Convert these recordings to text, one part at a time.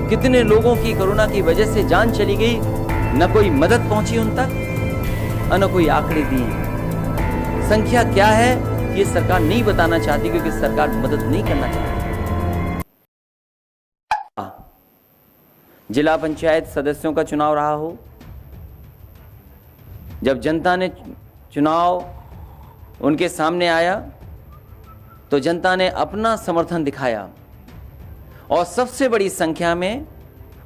कितने लोगों की कोरोना की वजह से जान चली गई, न कोई मदद पहुंची उन तक और न कोई आंकड़े दिए। संख्या क्या है ये सरकार नहीं बताना चाहती, क्योंकि सरकार मदद नहीं करना चाहती। जिला पंचायत सदस्यों का चुनाव रहा हो, जब जनता ने चुनाव उनके सामने आया तो जनता ने अपना समर्थन दिखाया और सबसे बड़ी संख्या में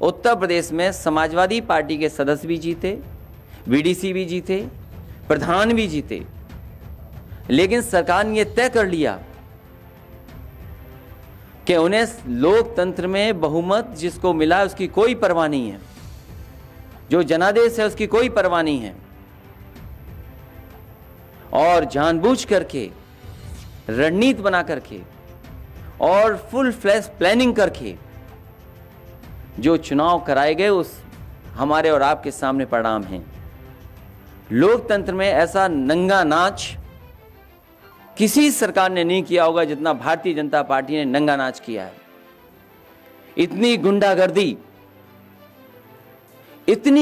उत्तर प्रदेश में समाजवादी पार्टी के सदस्य भी जीते, बीडीसी भी जीते, प्रधान भी जीते। लेकिन सरकार ने यह तय कर लिया कि उन्हें लोकतंत्र में बहुमत जिसको मिला उसकी कोई परवाह नहीं है, जो जनादेश है उसकी कोई परवाह नहीं है, और जानबूझ करके रणनीति बना करके और फुल फ्लैश प्लानिंग करके जो चुनाव कराए गए उस हमारे और आपके सामने परिणाम हैं। लोकतंत्र में ऐसा नंगा नाच किसी सरकार ने नहीं किया होगा जितना भारतीय जनता पार्टी ने नंगा नाच किया है। इतनी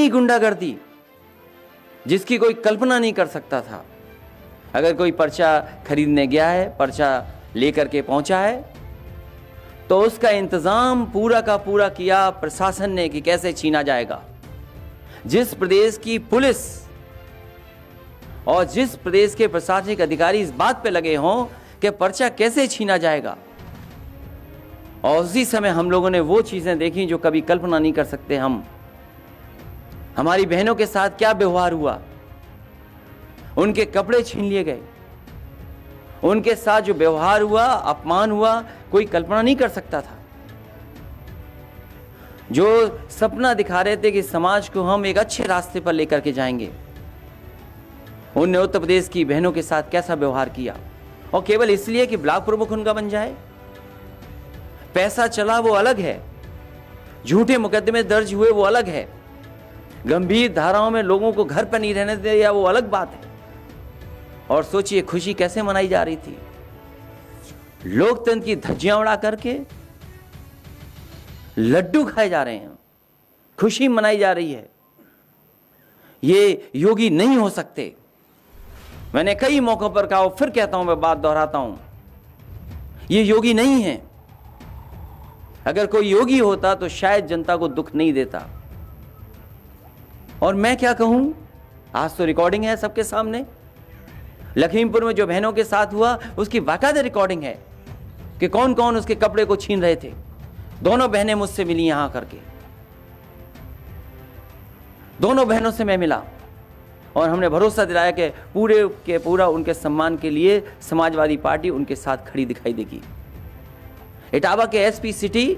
गुंडागर्दी जिसकी कोई कल्पना नहीं कर सकता था। अगर कोई पर्चा खरीदने गया है, पर्चा लेकर के पहुंचा है, तो उसका इंतजाम पूरा का पूरा किया प्रशासन ने कि कैसे छीना जाएगा। जिस प्रदेश की पुलिस और जिस प्रदेश के प्रशासनिक अधिकारी इस बात पे लगे हों कि पर्चा कैसे छीना जाएगा, और उसी समय हम लोगों ने वो चीजें देखी जो कभी कल्पना नहीं कर सकते हम। हमारी बहनों के साथ क्या व्यवहार हुआ, उनके कपड़े छीन लिए गए, उनके साथ जो व्यवहार हुआ, अपमान हुआ, कोई कल्पना नहीं कर सकता था। जो सपना दिखा रहे थे कि समाज को हम एक अच्छे रास्ते पर लेकर के जाएंगे, उनने उत्तर प्रदेश की बहनों के साथ कैसा व्यवहार किया, और केवल इसलिए कि ब्लॉक प्रमुख उनका बन जाए। पैसा चला वो अलग है, झूठे मुकदमे दर्ज हुए वो अलग है, गंभीर धाराओं में लोगों को घर पर नहीं रहने दिया वो अलग बात है। और सोचिए खुशी कैसे मनाई जा रही थी, लोकतंत्र की धज्जियां उड़ा करके लड्डू खाए जा रहे हैं, खुशी मनाई जा रही है। ये योगी नहीं हो सकते। मैंने कई मौकों पर कहा, फिर कहता हूं, मैं बात दोहराता हूं, ये योगी नहीं है। अगर कोई योगी होता तो शायद जनता को दुख नहीं देता। और मैं क्या कहूं, आज तो रिकॉर्डिंग है सबके सामने। लखीमपुर में जो बहनों के साथ हुआ उसकी बाकायदा रिकॉर्डिंग है कि कौन कौन उसके कपड़े को छीन रहे थे। दोनों बहनें मुझसे मिली यहां करके, दोनों बहनों से मैं मिला और हमने भरोसा दिलाया कि पूरे के पूरा उनके सम्मान के लिए समाजवादी पार्टी उनके साथ खड़ी दिखाई देगी। इटावा के एसपी सिटी,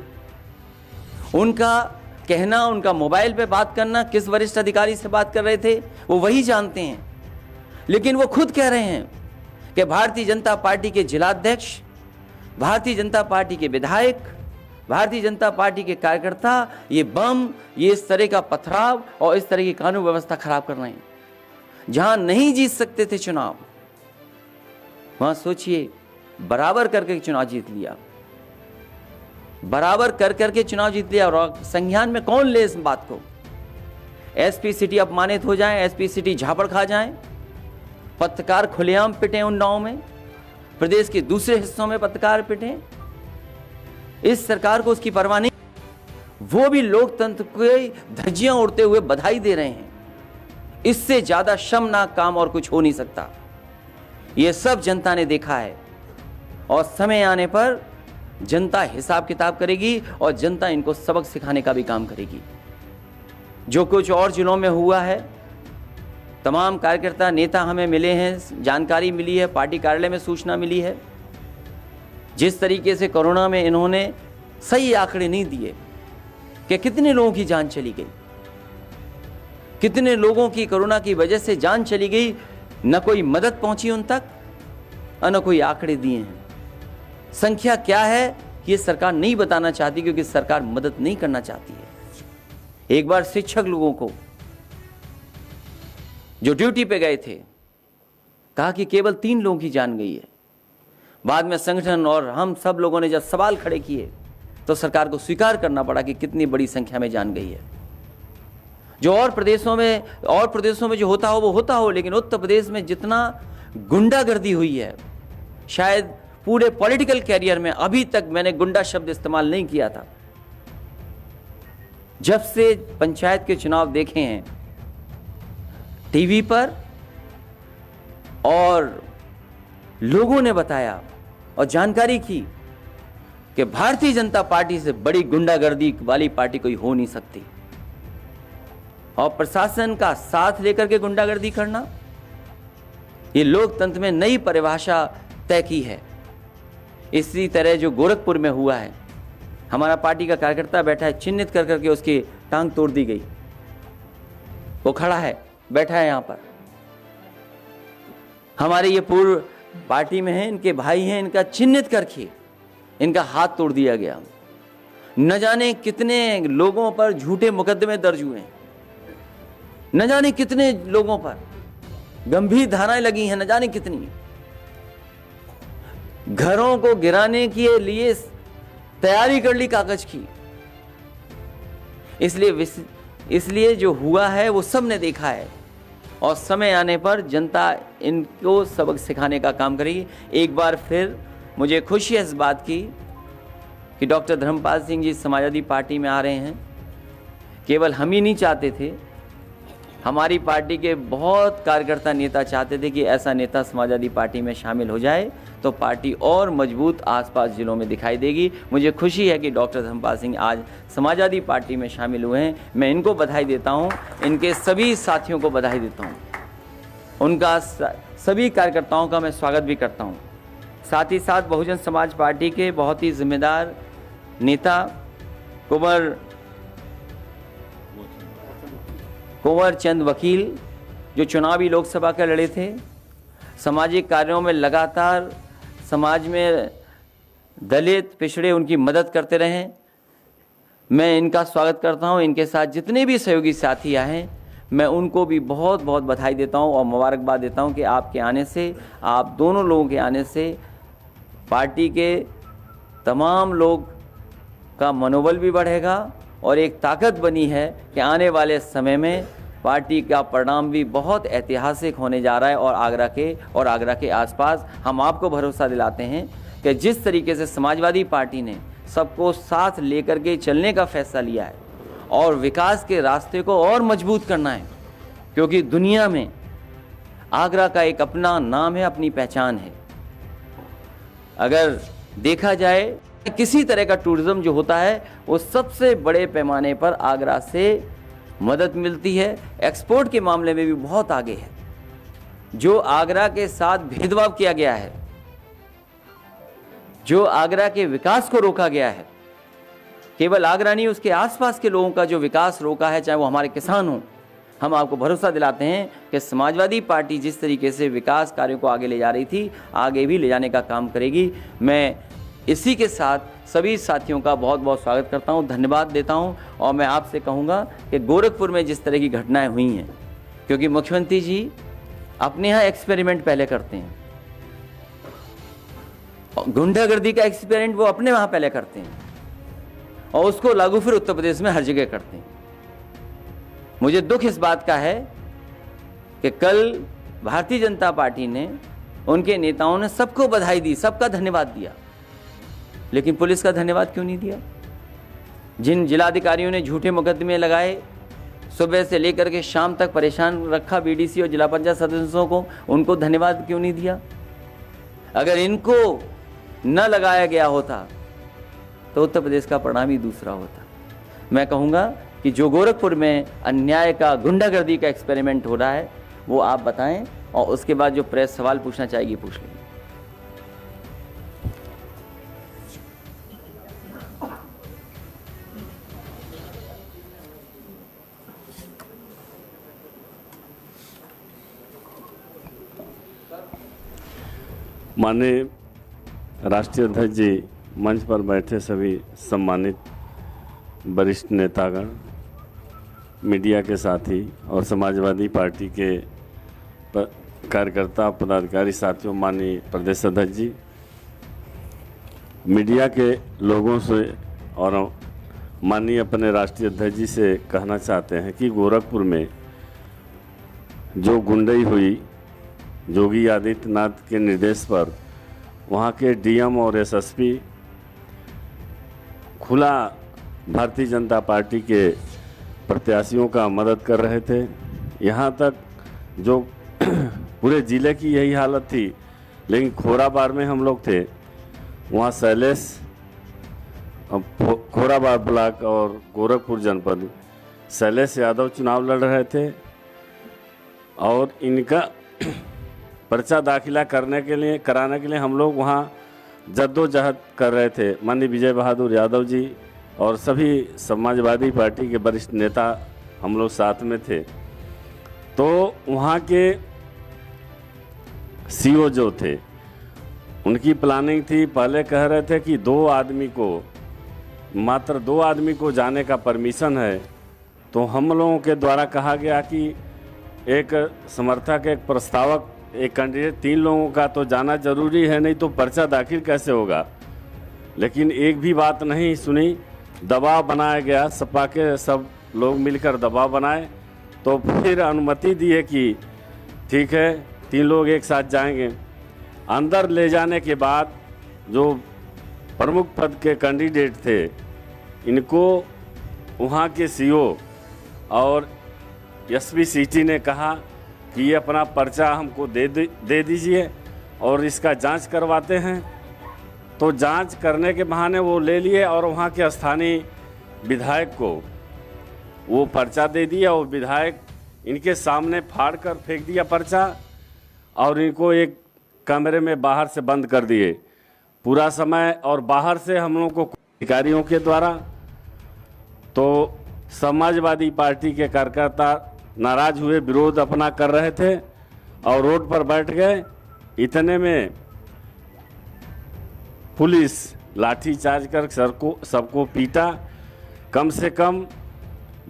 उनका कहना, उनका मोबाइल पे बात करना, किस वरिष्ठ अधिकारी से बात कर रहे थे वो वही जानते हैं। लेकिन वो खुद कह रहे हैं कि भारतीय जनता पार्टी के जिलाध्यक्ष, भारतीय जनता पार्टी के विधायक, भारतीय जनता पार्टी के कार्यकर्ता ये बम, ये इस तरह का पथराव और इस तरह की कानून व्यवस्था खराब कर रहे हैं। जहां नहीं जीत सकते थे चुनाव, वहां सोचिए बराबर करके चुनाव जीत लिया, बराबर कर करके चुनाव जीत लिया। और संज्ञान में कौन ले इस बात को? एसपी सिटी अपमानित हो जाएं, एसपी सिटी झापड़ खा जाएं, पत्रकार खुलेआम पिटे उन्नाव में, प्रदेश के दूसरे हिस्सों में पत्रकार पिटे, इस सरकार को उसकी परवाह नहीं। वो भी लोकतंत्र के धज्जियां उड़ते हुए बधाई दे रहे हैं। इससे ज्यादा शर्मनाक काम और कुछ हो नहीं सकता। ये सब जनता ने देखा है और समय आने पर जनता हिसाब किताब करेगी और जनता इनको सबक सिखाने का भी काम करेगी। जो कुछ और जिलों में हुआ है, तमाम कार्यकर्ता नेता हमें मिले हैं, जानकारी मिली है, पार्टी कार्यालय में सूचना मिली है। जिस तरीके से कोरोना में इन्होंने सही आंकड़े नहीं दिए कि कितने लोगों की जान चली गई, कितने लोगों की कोरोना की वजह से जान चली गई, न कोई मदद पहुंची उन तक और न कोई आंकड़े दिए हैं। संख्या क्या है ये सरकार नहीं बताना चाहती, क्योंकि सरकार मदद नहीं करना चाहती है। एक बार शिक्षक लोगों को जो ड्यूटी पे गए थे कहा कि केवल 3 लोगों की जान गई है। बाद में संगठन और हम सब लोगों ने जब सवाल खड़े किए तो सरकार को स्वीकार करना पड़ा कि कितनी बड़ी संख्या में जान गई है। जो और प्रदेशों में जो होता हो वो होता हो, लेकिन उत्तर प्रदेश में जितना गुंडागर्दी हुई है, शायद पूरे पॉलिटिकल कैरियर में अभी तक मैंने गुंडा शब्द इस्तेमाल नहीं किया था। जब से पंचायत के चुनाव देखे हैं टीवी पर और लोगों ने बताया और जानकारी की कि भारतीय जनता पार्टी से बड़ी गुंडागर्दी वाली पार्टी कोई हो नहीं सकती, और प्रशासन का साथ लेकर के गुंडागर्दी करना, ये लोकतंत्र में नई परिभाषा तय की है। इसी तरह जो गोरखपुर में हुआ है, हमारा पार्टी का कार्यकर्ता बैठा है, चिन्हित कर करके उसकी टांग तोड़ दी गई, वो खड़ा है, बैठा है यहाँ पर। हमारे ये पूर्व पार्टी में है, इनके भाई हैं, इनका चिन्हित करके इनका हाथ तोड़ दिया गया। न जाने कितने लोगों पर झूठे मुकदमे दर्ज हुए हैं, न जाने कितने लोगों पर गंभीर धाराएं लगी हैं, न जाने कितनी। घरों को गिराने के लिए तैयारी कर ली कागज की। इसलिए जो हुआ है वो सबने देखा है, और समय आने पर जनता इनको सबक सिखाने का काम करेगी। एक बार फिर मुझे खुशी है इस बात की कि डॉक्टर धर्मपाल सिंह जी समाजवादी पार्टी में आ रहे हैं। केवल हम ही नहीं चाहते थे, हमारी पार्टी के बहुत कार्यकर्ता नेता चाहते थे कि ऐसा नेता समाजवादी पार्टी में शामिल हो जाए तो पार्टी और मजबूत आसपास जिलों में दिखाई देगी। मुझे खुशी है कि डॉक्टर धर्मपाल सिंह आज समाजवादी पार्टी में शामिल हुए हैं। मैं इनको बधाई देता हूं, इनके सभी साथियों को बधाई देता हूं, उनका सभी कार्यकर्ताओं का मैं स्वागत भी करता हूं। साथ ही साथ बहुजन समाज पार्टी के बहुत ही जिम्मेदार नेता कुंवर चंद वकील, जो चुनावी लोकसभा के लड़े थे, सामाजिक कार्यों में लगातार समाज में दलित पिछड़े उनकी मदद करते रहे, मैं इनका स्वागत करता हूं। इनके साथ जितने भी सहयोगी साथी आए, मैं उनको भी बहुत बहुत बधाई देता हूं और मुबारकबाद देता हूं कि आपके आने से, आप दोनों लोगों के आने से पार्टी के तमाम लोग का मनोबल भी बढ़ेगा और एक ताकत बनी है कि आने वाले समय में पार्टी का परिणाम भी बहुत ऐतिहासिक होने जा रहा है। और आगरा के आसपास हम आपको भरोसा दिलाते हैं कि जिस तरीके से समाजवादी पार्टी ने सबको साथ लेकर के चलने का फैसला लिया है और विकास के रास्ते को और मजबूत करना है, क्योंकि दुनिया में आगरा का एक अपना नाम है, अपनी पहचान है। अगर देखा जाए किसी तरह का टूरिज्म जो होता है वो सबसे बड़े पैमाने पर आगरा से मदद मिलती है। एक्सपोर्ट के मामले में भी बहुत आगे है। जो आगरा के साथ भेदभाव किया गया है, जो आगरा के विकास को रोका गया है, केवल आगरा नहीं उसके आसपास के लोगों का जो विकास रोका है, चाहे वो हमारे किसान हों, हम आपको भरोसा दिलाते हैं कि समाजवादी पार्टी जिस तरीके से विकास कार्यों को आगे ले जा रही थी, आगे भी ले जाने का काम करेगी। मैं इसी के साथ सभी साथियों का बहुत बहुत स्वागत करता हूं, धन्यवाद देता हूं। और मैं आपसे कहूंगा कि गोरखपुर में जिस तरह की घटनाएं हुई हैं, क्योंकि मुख्यमंत्री जी अपने यहाँ एक्सपेरिमेंट पहले करते हैं, गुंडागर्दी का एक्सपेरिमेंट वो अपने वहाँ पहले करते हैं और उसको लागू फिर उत्तर प्रदेश में हर जगह करते हैं। मुझे दुख इस बात का है कि कल भारतीय जनता पार्टी ने, उनके नेताओं ने सबको बधाई दी, सबका धन्यवाद दिया, लेकिन पुलिस का धन्यवाद क्यों नहीं दिया? जिन जिलाधिकारियों ने झूठे मुकदमे लगाए, सुबह से लेकर के शाम तक परेशान रखा बीडीसी और जिला पंचायत सदस्यों को, उनको धन्यवाद क्यों नहीं दिया? अगर इनको न लगाया गया होता तो उत्तर प्रदेश का परिणाम ही दूसरा होता। मैं कहूँगा कि जो गोरखपुर में अन्याय का, गुंडागर्दी का एक्सपेरिमेंट हो रहा है वो आप बताएं, और उसके बाद जो प्रेस सवाल पूछना चाहेगी पूछ लेंगे। माननीय राष्ट्रीय अध्यक्ष जी, मंच पर बैठे सभी सम्मानित वरिष्ठ नेतागण, मीडिया के साथी और समाजवादी पार्टी के कार्यकर्ता पदाधिकारी साथियों, माननीय प्रदेश अध्यक्ष जी, मीडिया के लोगों से और माननीय अपने राष्ट्रीय अध्यक्ष जी से कहना चाहते हैं कि गोरखपुर में जो गुंडई हुई योगी आदित्यनाथ के निर्देश पर वहाँ के डीएम और एसएसपी खुला भारतीय जनता पार्टी के प्रत्याशियों का मदद कर रहे थे। यहाँ तक जो पूरे ज़िले की यही हालत थी, लेकिन खोराबार में हम लोग थे, वहाँ शैलेश खोराबार ब्लॉक और गोरखपुर जनपद शैलेश यादव चुनाव लड़ रहे थे और इनका पर्चा दाखिला कराने के लिए हम लोग वहाँ जद्दोजहद कर रहे थे। माननीय विजय बहादुर यादव जी और सभी समाजवादी पार्टी के वरिष्ठ नेता हम लोग साथ में थे। तो वहाँ के सीओ जो थे उनकी प्लानिंग थी, पहले कह रहे थे कि मात्र दो आदमी को जाने का परमिशन है। तो हम लोगों के द्वारा कहा गया कि एक समर्थक, एक प्रस्तावक, एक कैंडिडेट, 3 लोगों का तो जाना जरूरी है, नहीं तो पर्चा दाखिल कैसे होगा। लेकिन एक भी बात नहीं सुनी, दबाव बनाया गया, सपा के सब लोग मिलकर दबाव बनाए, तो फिर अनुमति दिए कि ठीक है 3 लोग एक साथ जाएंगे। अंदर ले जाने के बाद जो प्रमुख पद के कैंडिडेट थे, इनको वहाँ के सीओ और एसपी सिटी ने कहा कि ये अपना पर्चा हमको दे दीजिए और इसका जांच करवाते हैं। तो जांच करने के बहाने वो ले लिए और वहाँ के स्थानीय विधायक को वो पर्चा दे दिया और विधायक इनके सामने फाड़ कर फेंक दिया पर्चा और इनको एक कमरे में बाहर से बंद कर दिए पूरा समय। और बाहर से हम लोगों को अधिकारियों के द्वारा, तो समाजवादी पार्टी के कार्यकर्ता नाराज हुए, विरोध अपना कर रहे थे और रोड पर बैठ गए। इतने में पुलिस लाठी चार्ज कर सबको पीटा। कम से कम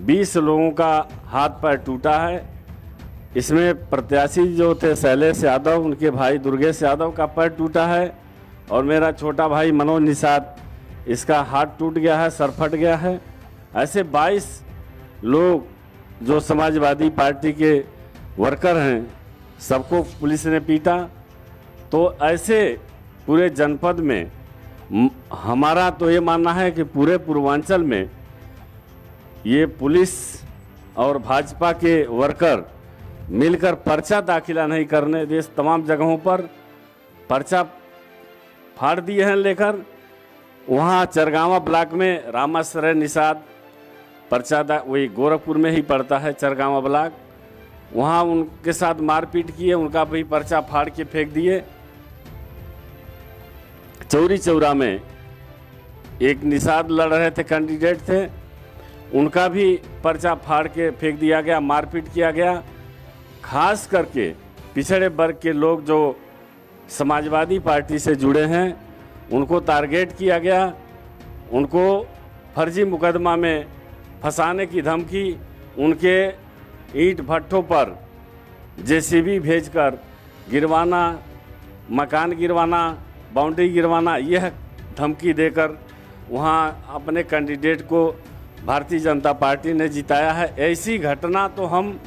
20 लोगों का हाथ पैर टूटा है। इसमें प्रत्याशी जो थे शैलेश यादव, उनके भाई दुर्गेश यादव का पैर टूटा है और मेरा छोटा भाई मनोज निषाद, इसका हाथ टूट गया है, सर फट गया है। ऐसे 22 लोग जो समाजवादी पार्टी के वर्कर हैं, सबको पुलिस ने पीटा। तो ऐसे पूरे जनपद में हमारा तो ये मानना है कि पूरे पूर्वांचल में ये पुलिस और भाजपा के वर्कर मिलकर पर्चा दाखिला नहीं करने दे, तमाम जगहों पर पर्चा फाड़ दिए हैं लेकर। वहाँ चरगावा ब्लॉक में रामाश्रय निषाद पर्चा वही गोरखपुर में ही पड़ता है चरगावा ब्लॉक, वहाँ उनके साथ मारपीट किए, उनका भी पर्चा फाड़ के फेंक दिए। चौरी चौरा में एक निषाद लड़ रहे थे, कैंडिडेट थे, उनका भी पर्चा फाड़ के फेंक दिया गया, मारपीट किया गया। खास करके पिछड़े वर्ग के लोग जो समाजवादी पार्टी से जुड़े हैं उनको टारगेट किया गया, उनको फर्जी मुकदमा में फंसाने की धमकी, उनके ईंट भट्ठों पर जेसीबी भेजकर गिरवाना, मकान गिरवाना, बाउंड्री गिरवाना, यह धमकी देकर वहाँ अपने कैंडिडेट को भारतीय जनता पार्टी ने जिताया है। ऐसी घटना तो हम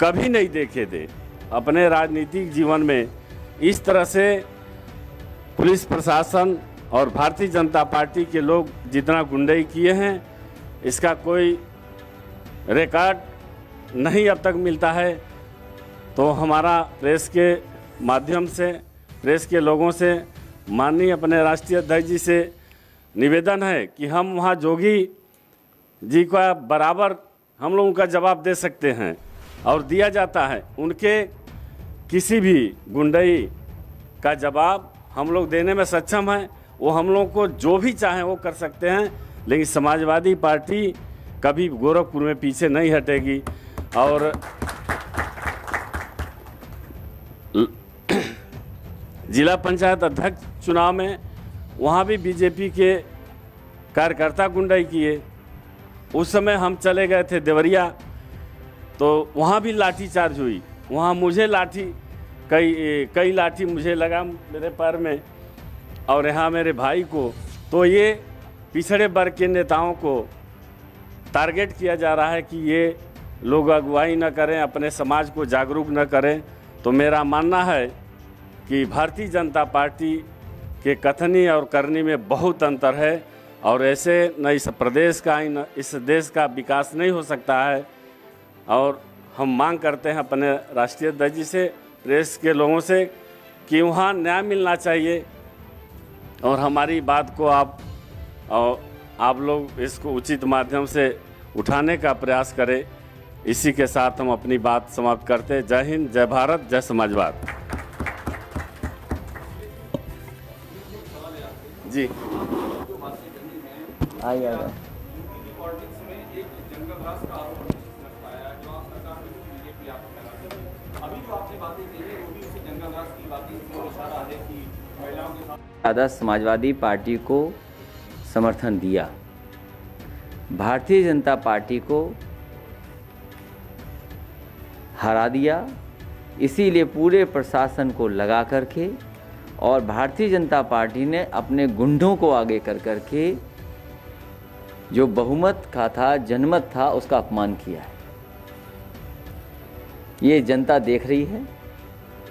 कभी नहीं देखे थे अपने राजनीतिक जीवन में। इस तरह से पुलिस प्रशासन और भारतीय जनता पार्टी के लोग जितना गुंडई किए हैं, इसका कोई रिकॉर्ड नहीं अब तक मिलता है। तो हमारा प्रेस के माध्यम से, प्रेस के लोगों से माननीय अपने राष्ट्रीय अध्यक्ष जी से निवेदन है कि हम वहाँ जोगी जी का बराबर हम लोगों का जवाब दे सकते हैं और दिया जाता है। उनके किसी भी गुंडई का जवाब हम लोग देने में सक्षम हैं। वो हम लोग को जो भी चाहें वो कर सकते हैं, लेकिन समाजवादी पार्टी कभी गोरखपुर में पीछे नहीं हटेगी। और जिला पंचायत अध्यक्ष चुनाव में वहाँ भी बीजेपी के कार्यकर्ता गुंडाई किए। उस समय हम चले गए थे देवरिया, तो वहाँ भी लाठी चार्ज हुई। वहाँ मुझे कई लाठी मुझे लगा मेरे पैर में और यहाँ मेरे भाई को। तो ये पिछड़े वर्ग के नेताओं को टारगेट किया जा रहा है कि ये लोग अगुवाई न करें, अपने समाज को जागरूक न करें, तो मेरा मानना है कि भारतीय जनता पार्टी के कथनी और करनी में बहुत अंतर है और ऐसे न इस प्रदेश का न इस देश का विकास नहीं हो सकता है। और हम मांग करते हैं अपने राष्ट्रीय अध्यक्ष जी से, प्रेस के लोगों से, कि वहाँ न्याय मिलना चाहिए और हमारी बात को आप लोग इसको उचित माध्यम से उठाने का प्रयास करें। इसी के साथ हम अपनी बात समाप्त करते हैं। जय हिंद, जय भारत, जय समाजवाद। जी आइए ज़्यादा समाजवादी पार्टी को समर्थन दिया, भारतीय जनता पार्टी को हरा दिया, इसीलिए पूरे प्रशासन को लगा करके और भारतीय जनता पार्टी ने अपने गुंडों को आगे कर करके जो बहुमत का था, जनमत था, उसका अपमान किया है। ये जनता देख रही है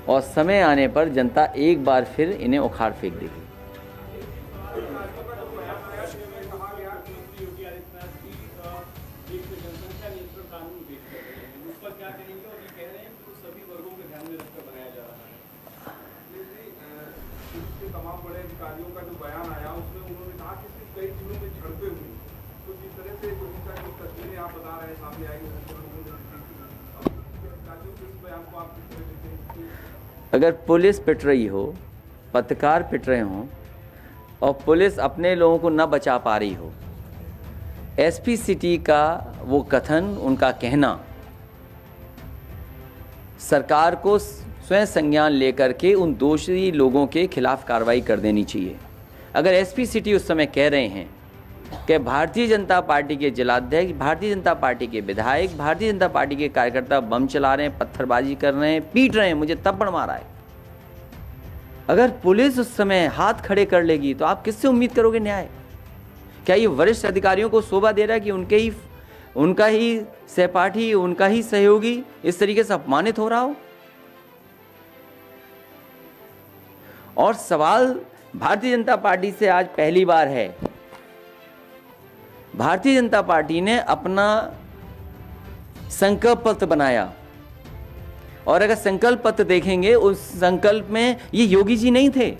और समय आने पर जनता एक बार फिर इन्हें उखाड़ फेंक देगी। तमाम बड़े अधिकारियों का जो बयान आया उसमें उन्होंने कहा कि कई जिलों में झड़पें हुई, तो जिस तरह से जो तस्वीरें आप बता रहे हैं सामने आई, अगर पुलिस पिट रही हो, पत्रकार पिट रहे हों और पुलिस अपने लोगों को न बचा पा रही हो, एसपी सिटी का वो कथन, उनका कहना सरकार को स्वयं संज्ञान लेकर के उन दोषी लोगों के खिलाफ कार्रवाई कर देनी चाहिए। अगर एसपी सिटी उस समय कह रहे हैं कि भारतीय जनता पार्टी के जिलाध्यक्ष, भारतीय जनता पार्टी के विधायक, भारतीय जनता पार्टी के कार्यकर्ता बम चला रहे हैं, पत्थरबाजी कर रहे हैं, पीट रहे हैं, मुझे थप्पड़ मारा है, अगर पुलिस उस समय हाथ खड़े कर लेगी तो आप किससे उम्मीद करोगे न्याय? क्या ये वरिष्ठ अधिकारियों को शोभा दे रहा है कि उनका ही सहपाठी, उनका ही सहयोगी इस तरीके से अपमानित हो रहा हो? और सवाल भारतीय जनता पार्टी से आज पहली बार है। भारतीय जनता पार्टी ने अपना संकल्प पत्र बनाया और अगर संकल्प पत्र देखेंगे, उस संकल्प में ये योगी जी नहीं थे।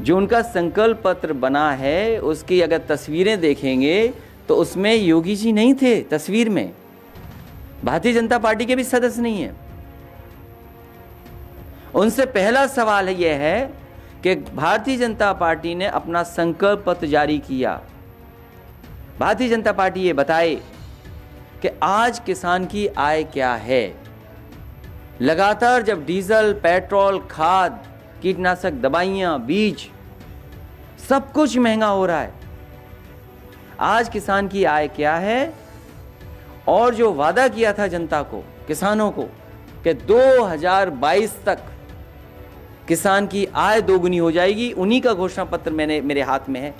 जो उनका संकल्प पत्र बना है उसकी अगर तस्वीरें देखेंगे तो उसमें योगी जी नहीं थे तस्वीर में, भारतीय जनता पार्टी के भी सदस्य नहीं है। उनसे पहला सवाल यह है कि भारतीय जनता पार्टी ने अपना संकल्प पत्र जारी किया, भारतीय जनता पार्टी ये बताए कि आज किसान की आय क्या है। लगातार जब डीजल, पेट्रोल, खाद, कीटनाशक दवाइयाँ, बीज, सब कुछ महंगा हो रहा है, आज किसान की आय क्या है? और जो वादा किया था जनता को, किसानों को, कि 2022 तक किसान की आय दोगुनी हो जाएगी, उन्हीं का घोषणा पत्र मेरे हाथ में है,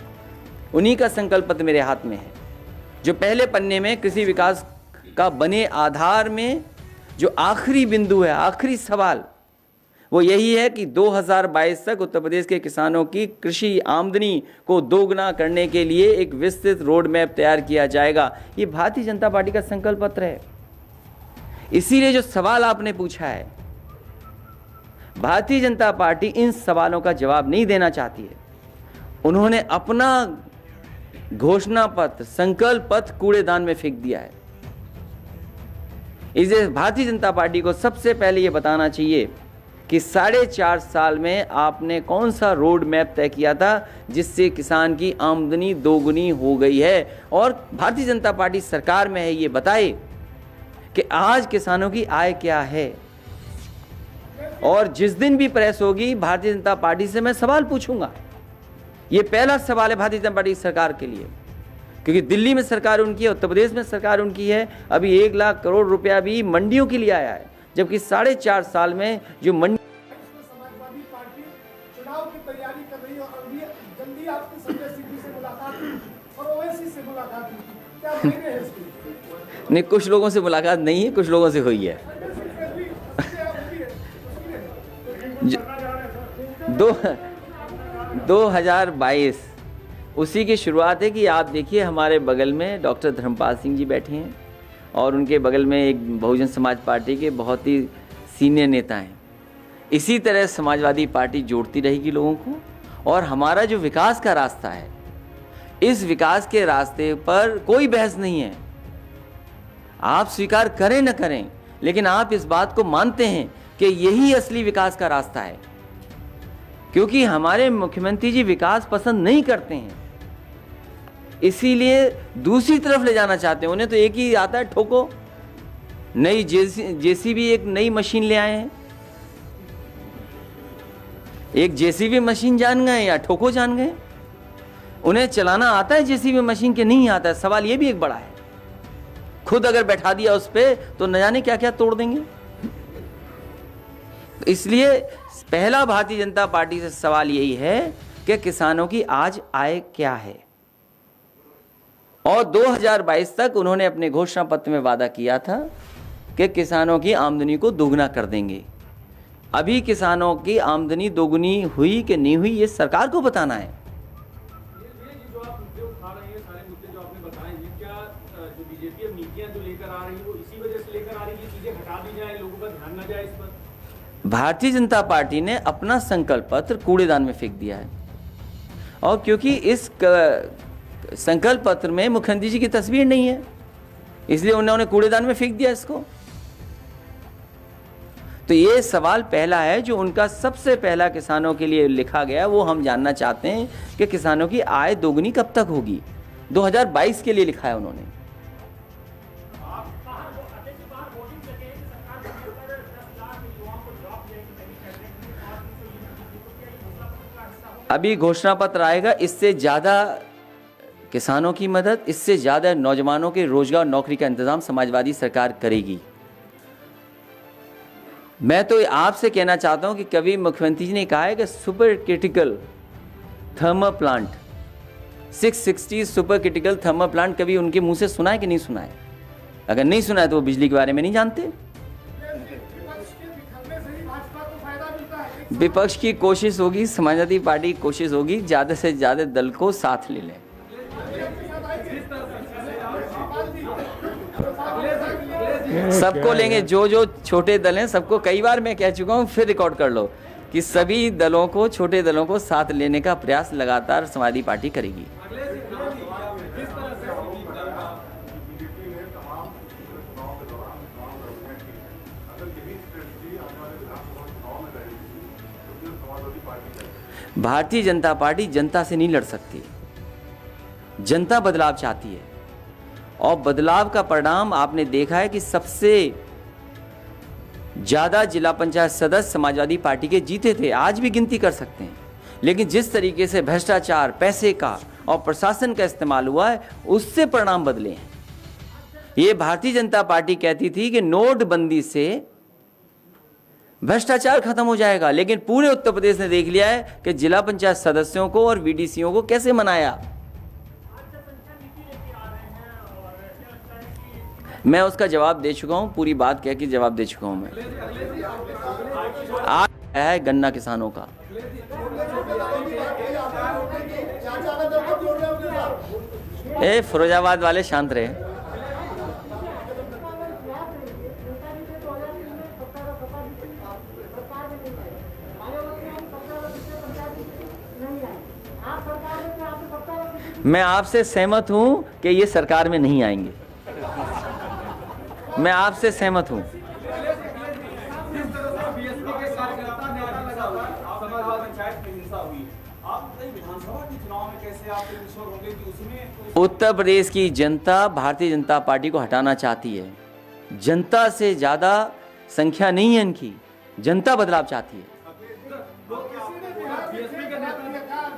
उन्हीं का संकल्प पत्र मेरे हाथ में है। जो पहले पन्ने में कृषि विकास का बने आधार में जो आखिरी बिंदु है, आखिरी सवाल, वो यही है कि 2022 तक उत्तर प्रदेश के किसानों की कृषि आमदनी को दोगुना करने के लिए एक विस्तृत रोड मैप तैयार किया जाएगा। ये भारतीय जनता पार्टी का संकल्प पत्र है। इसीलिए जो सवाल आपने पूछा है, भारतीय जनता पार्टी इन सवालों का जवाब नहीं देना चाहती है। उन्होंने अपना घोषणा पत्र, संकल्प पत्र कूड़ेदान में फेंक दिया है। इसलिए भारतीय जनता पार्टी को सबसे पहले ये बताना चाहिए कि 4.5 साल में आपने कौन सा रोड मैप तय किया था जिससे किसान की आमदनी दोगुनी हो गई है। और भारतीय जनता पार्टी सरकार में है, ये बताए कि आज किसानों की आय क्या है। और जिस दिन भी प्रेस होगी भारतीय जनता पार्टी से मैं सवाल पूछूंगा। ये पहला सवाल है भारतीय जनता पार्टी सरकार के लिए, क्योंकि दिल्ली में सरकार उनकी है, उत्तर प्रदेश में सरकार उनकी है। अभी 1 लाख करोड़ रुपया भी मंडियों के लिए आया है, जबकि 4.5 साल में जो मंडी समाजवादी पार्टी चुनाव की तैयारी कर रही है और अभी जल्दी भी आपकी संजय सिद्धि से मुलाकात हुई और ओवैसी से मुलाकात हुई, क्या मायने है इसके? नहीं, कुछ लोगों से मुलाकात नहीं है, कुछ लोगों से हुई है। ज- 2022 उसी की शुरुआत है कि आप देखिए हमारे बगल में डॉक्टर धर्मपाल सिंह जी बैठे हैं और उनके बगल में एक बहुजन समाज पार्टी के बहुत ही सीनियर नेता हैं। इसी तरह समाजवादी पार्टी जोड़ती रहेगी लोगों को, और हमारा जो विकास का रास्ता है, इस विकास के रास्ते पर कोई बहस नहीं है। आप स्वीकार करें न करें, लेकिन आप इस बात को मानते हैं कि यही असली विकास का रास्ता है, क्योंकि हमारे मुख्यमंत्री जी विकास पसंद नहीं करते हैं, इसीलिए दूसरी तरफ ले जाना चाहते हैं। उन्हें तो एक ही आता है, ठोको। नई जेसीबी एक नई मशीन ले आए हैं, एक जेसीबी मशीन जान गए या ठोको जान गए। उन्हें चलाना आता है जेसीबी मशीन के नहीं आता है, सवाल ये भी एक बड़ा है। खुद अगर बैठा दिया उस पे तो न जाने क्या क्या तोड़ देंगे। तो इसलिए पहला भारतीय जनता पार्टी से सवाल यही है कि किसानों की आज आय क्या है, और 2022 तक उन्होंने अपने घोषणा पत्र में वादा किया था कि किसानों की आमदनी को दोगुना कर देंगे। अभी किसानों की आमदनी दोगुनी हुई कि नहीं हुई, ये सरकार को बताना है। ये जो आप मुद्दे उठा रहे हैं, सारे मुद्दे जो आपने बताए हैं, क्या जो बीजेपी अब नीतियां जो लेकर आ रही है वो इसी वजह से लेकर आ रही है कि चीजें हटा दी जाए, लोगों का ध्यान न जाए इस पर? भारतीय जनता पार्टी ने अपना संकल्प पत्र कूड़ेदान में फेंक दिया है, और क्योंकि इस संकल्प पत्र में मुख्यमंत्री जी की तस्वीर नहीं है, इसलिए उन्होंने कूड़ेदान में फेंक दिया इसको। तो ये सवाल पहला है जो उनका सबसे पहला किसानों के लिए लिखा गया, वो हम जानना चाहते हैं कि किसानों की आय दोगुनी कब तक होगी। 2022 के लिए लिखा है उन्होंने। अभी घोषणा पत्र आएगा, इससे ज़्यादा किसानों की मदद, इससे ज़्यादा नौजवानों के रोजगार नौकरी का इंतजाम समाजवादी सरकार करेगी। मैं तो आपसे कहना चाहता हूं कि कभी मुख्यमंत्री जी ने कहा है कि super critical thermal plant, 660 super critical thermal plant, कभी उनके मुंह से सुना है कि नहीं सुना है? अगर नहीं सुना है तो वो बिजली के बारे में नहीं जानते। विपक्ष की कोशिश होगी, समाजवादी पार्टी की कोशिश होगी, ज़्यादा से ज़्यादा दल को साथ ले लें। सबको लेंगे, जो जो छोटे दल हैं सबको। कई बार मैं कह चुका हूं, फिर रिकॉर्ड कर लो कि सभी दलों को, छोटे दलों को साथ लेने का प्रयास लगातार समाजवादी पार्टी करेगी। भारतीय जनता पार्टी जनता से नहीं लड़ सकती। जनता बदलाव चाहती है, और बदलाव का परिणाम आपने देखा है कि सबसे ज़्यादा जिला पंचायत सदस्य समाजवादी पार्टी के जीते थे। आज भी गिनती कर सकते हैं, लेकिन जिस तरीके से भ्रष्टाचार, पैसे का और प्रशासन का इस्तेमाल हुआ है, उससे परिणाम बदले हैं। ये भारतीय जनता पार्टी कहती थी कि नोटबंदी से भ्रष्टाचार खत्म हो जाएगा, लेकिन पूरे उत्तर प्रदेश ने देख लिया है कि जिला पंचायत सदस्यों को और वीडीसीओ को कैसे मनाया। मैं उसका जवाब दे चुका हूं, पूरी बात कह के जवाब दे चुका हूं मैं। आज है गन्ना किसानों का। फिरोजाबाद वाले शांत रहे। मैं आपसे सहमत हूं कि ये सरकार में नहीं आएंगे। मैं आपसे सहमत हूं। उत्तर प्रदेश की जनता भारतीय जनता पार्टी को हटाना चाहती है। जनता से ज्यादा संख्या नहीं है इनकी, जनता बदलाव चाहती है।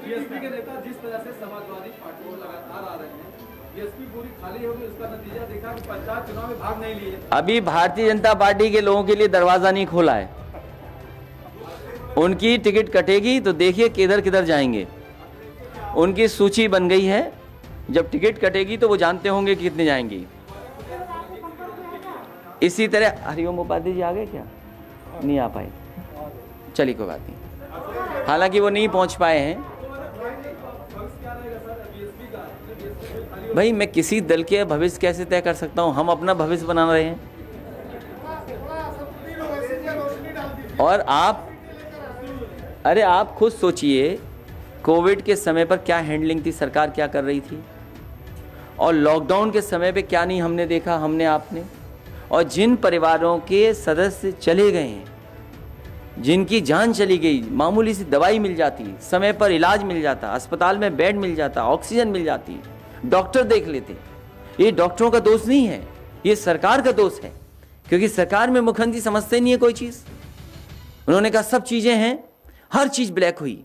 बीएसपी के नेता जिस तरह से समाजवादी पार्टी को लगातार आ रहे हैं, बीएसपी पूरी खाली होगी, उसका नतीजा देखा कि पंचायत चुनाव में भाग नहीं लिए। अभी भारतीय जनता पार्टी के लोगों के लिए दरवाजा नहीं खोला है। उनकी टिकट कटेगी तो देखिए किधर किधर जाएंगे। उनकी सूची बन गई है, जब टिकट कटेगी तो वो जानते होंगे कि कितने जाएंगी। इसी तरह हरिओम उपाध्याय जी आ गए क्या? नहीं आ पाए, चलिए कोई बात नहीं, हालांकि वो नहीं पहुंच पाए हैं। भाई मैं किसी दल के भविष्य कैसे तय कर सकता हूं? हम अपना भविष्य बना रहे हैं। और आप, अरे आप खुद सोचिए, कोविड के समय पर क्या हैंडलिंग थी, सरकार क्या कर रही थी, और लॉकडाउन के समय पे क्या नहीं हमने देखा, हमने आपने। और जिन परिवारों के सदस्य चले गए हैं, जिनकी जान चली गई, मामूली सी दवाई मिल जाती, समय पर इलाज मिल जाता, अस्पताल में बेड मिल जाता, ऑक्सीजन मिल जाती, डॉक्टर देख लेते, ये डॉक्टरों का दोष नहीं है, ये सरकार का दोष है, क्योंकि सरकार में मुख्यमंत्री समझते नहीं है कोई चीज़। उन्होंने कहा सब चीज़ें हैं, हर चीज़ ब्लैक हुई।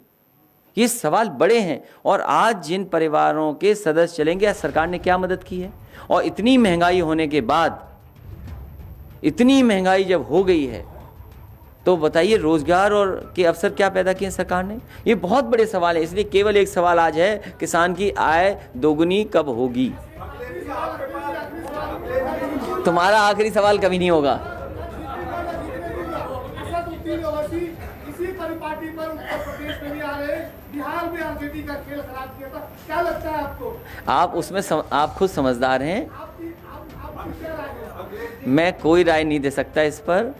ये सवाल बड़े हैं। और आज जिन परिवारों के सदस्य चलेंगे, सरकार ने क्या मदद की है? और इतनी महंगाई होने के बाद, इतनी महंगाई जब हो गई है, तो बताइए रोजगार और के अवसर क्या पैदा किए सरकार ने? ये बहुत बड़े सवाल है। इसलिए केवल एक सवाल आज है, किसान की आय दोगुनी कब होगी? तुम्हारा आखिरी सवाल कभी नहीं होगा। इसी परिपाटी पर उत्तर प्रदेश में भी आ रहे, बिहार में आरजेडी का खेल खराब किया था, क्या लगता है आपको? आप उसमें आप खुद समझदार हैं, आपकी क्या राय है? मैं कोई राय नहीं दे सकता इस पर।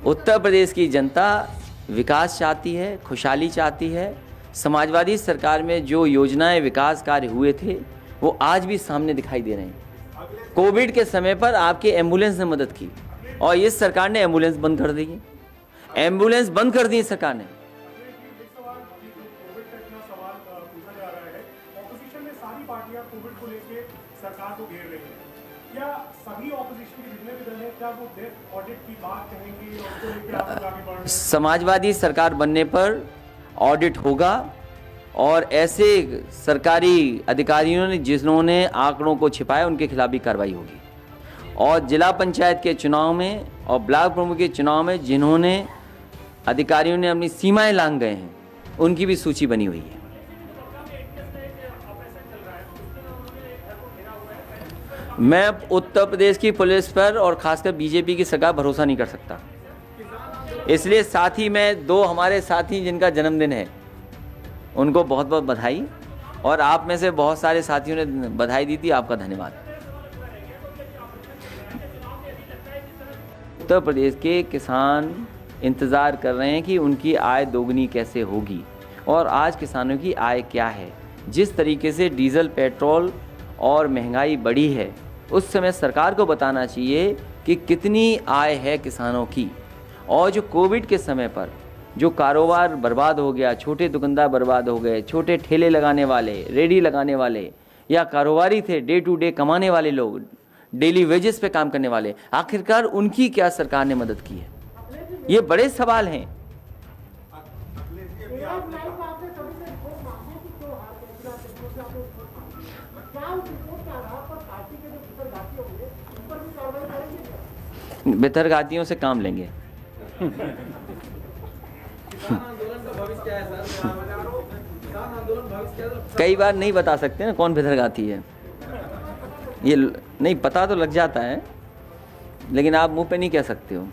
उत्तर प्रदेश की जनता विकास चाहती है, खुशहाली चाहती है। समाजवादी सरकार में जो योजनाएं विकास कार्य हुए थे, वो आज भी सामने दिखाई दे रहे हैं। कोविड के समय पर आपके एम्बुलेंस ने मदद की, और इस सरकार ने एम्बुलेंस बंद कर दी है। एम्बुलेंस बंद कर दी सरकार ने। कोविड का इतना सवाल पूछा जा रहा है, ऑपोजिशन में सारी पार्टियां कोविड को लेके सरकार को घेर रही हैं। क्या सभी ऑपोजिशन के जितने भी दल हैं, क्या वो डेथ ऑडिट की बात कहेंगे और उसको लेकर आप लोग आगे बढ़ रहे हैं? समाजवादी सरकार बनने पर ऑडिट होगा, और ऐसे सरकारी अधिकारियों ने जिन्होंने आंकड़ों को छिपाया, उनके खिलाफ भी कार्रवाई होगी। और जिला पंचायत के चुनाव में और ब्लॉक प्रमुख के चुनाव में जिन्होंने अधिकारियों ने अपनी सीमाएं लांघ गए हैं, उनकी भी सूची बनी हुई है। मैं उत्तर प्रदेश की पुलिस पर और खासकर बीजेपी की सरकार भरोसा नहीं कर सकता। इसलिए साथी में दो हमारे साथी जिनका जन्मदिन है, उनको बहुत बहुत बधाई, और आप में से बहुत सारे साथियों ने बधाई दी थी, आपका धन्यवाद। उत्तर प्रदेश के किसान इंतज़ार कर रहे हैं कि उनकी आय दोगुनी कैसे होगी, और आज किसानों की आय क्या है। जिस तरीके से डीजल, पेट्रोल और महंगाई बढ़ी है, उस समय सरकार को बताना चाहिए कि कितनी आय है किसानों की। और जो कोविड के समय पर जो कारोबार बर्बाद हो गया, छोटे दुकानदार बर्बाद हो गए, छोटे ठेले लगाने वाले, रेडी लगाने वाले, या कारोबारी थे, डे टू डे कमाने वाले लोग, डेली वेजेस पे काम करने वाले, आखिरकार उनकी क्या सरकार ने मदद की है? ये बड़े सवाल हैं। बेतरघातियों से काम लेंगे। कई बार नहीं बता सकते ना कौन बेतरघाती है, ये नहीं पता तो लग जाता है, लेकिन आप मुंह पे नहीं कह सकते हो।